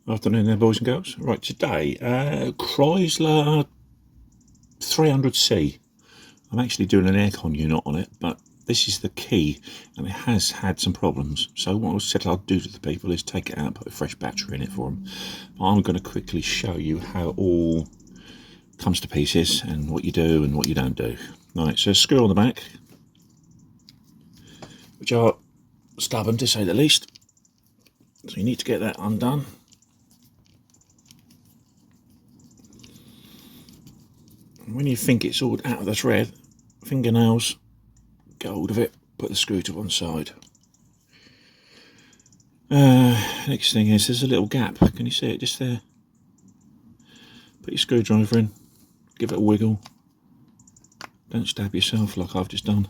Afternoon there, boys and girls. Right, today, Chrysler 300C. I'm actually doing an aircon unit on it, but this is the key, and it has had some problems. So what I said I'd do to the people is take it out and put a fresh battery in it for them. But I'm going to quickly show you how it all comes to pieces, and what you do and what you don't do. Right, so screw on the back, which are stubborn to say the least. So you need to get that undone. When you think it's all out of the thread, fingernails, get hold of it, put the screw to one side. Next thing is there's a little gap. Can you see it just there? Put your screwdriver in, give it a wiggle. Don't stab yourself like I've just done.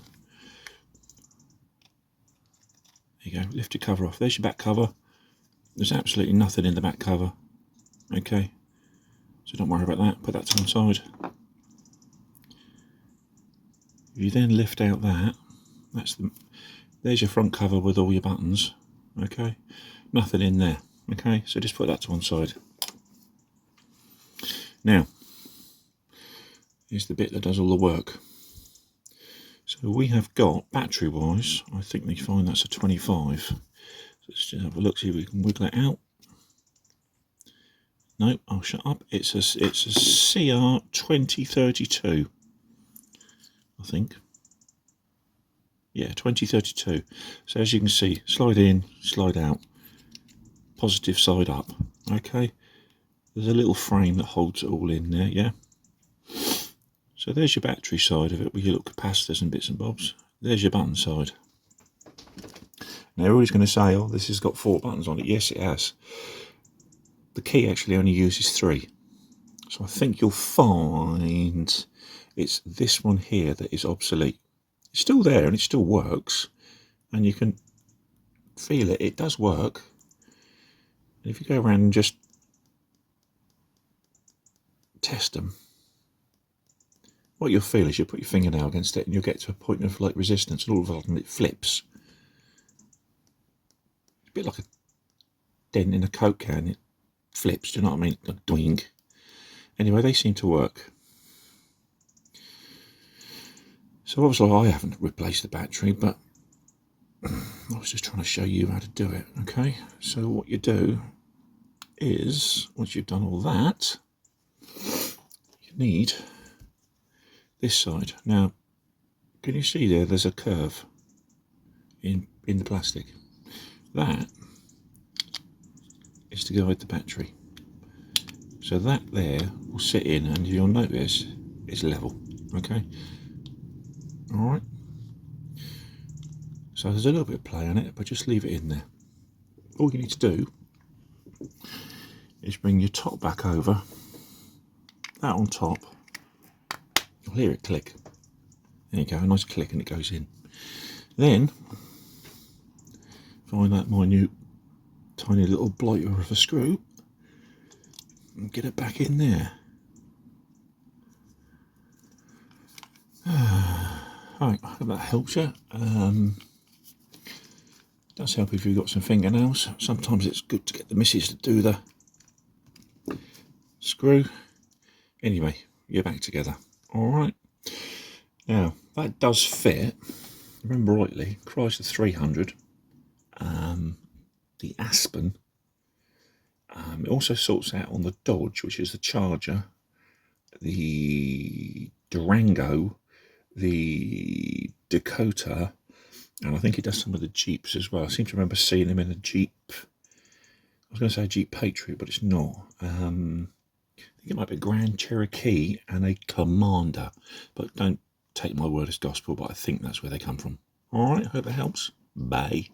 There you go, lift your cover off. There's your back cover. There's absolutely nothing in the back cover. Okay, so don't worry about that. Put that to one side. If you then lift out that, there's your front cover with all your buttons. Okay, nothing in there. Okay, so just put that to one side. Now, here's the bit that does all the work. So we have got, battery wise, I think they find that's a 25. So let's just have a look, see if we can wiggle it out. No, I'll shut up. It's a CR 2032. I think. Yeah, 2032. So as you can see, slide in, slide out, positive side up. Okay, there's a little frame that holds it all in there. Yeah. So there's your battery side of it with your little capacitors and bits and bobs. There's your button side. Now everybody's going to say, oh, this has got 4 buttons on it. Yes, it has. The key actually only uses 3. So I think you'll find it's this one here that is obsolete. It's still there and it still works, and you can feel it. It does work. And if you go around and just test them, what you'll feel is you'll put your fingernail against it and you'll get to a point of like resistance, and all of a sudden it flips. It's a bit like a dent in a Coke can. It flips, do you know what I mean? Doing. Anyway, they seem to work. So obviously I haven't replaced the battery, but I was just trying to show you how to do it. Okay, so what you do is, once you've done all that, you need this side. Now, can you see there's a curve in the plastic? That is to guide the battery. So that there will sit in, and you'll notice it's level. Okay. Alright, so there's a little bit of play on it, but just leave it in there. All you need to do is bring your top back over, that on top. You'll hear it click. There you go, a nice click, and it goes in. Then find that minute tiny little blighter of a screw and get it back in there. Right, I hope that helps you. Does help if you've got some fingernails. Sometimes it's good to get the missus to do the screw. Anyway, you're back together. Alright. Now, that does fit. Remember rightly, Chrysler 300. The Aspen. It also sorts out on the Dodge, which is the Charger. The Durango. The Dakota, and I think it does some of the Jeeps as well. I seem to remember seeing them in a Jeep. I was going to say a Jeep Patriot, but it's not. I think it might be a Grand Cherokee and a Commander, but don't take my word as gospel, but I think that's where they come from. Alright, hope that helps. Bye.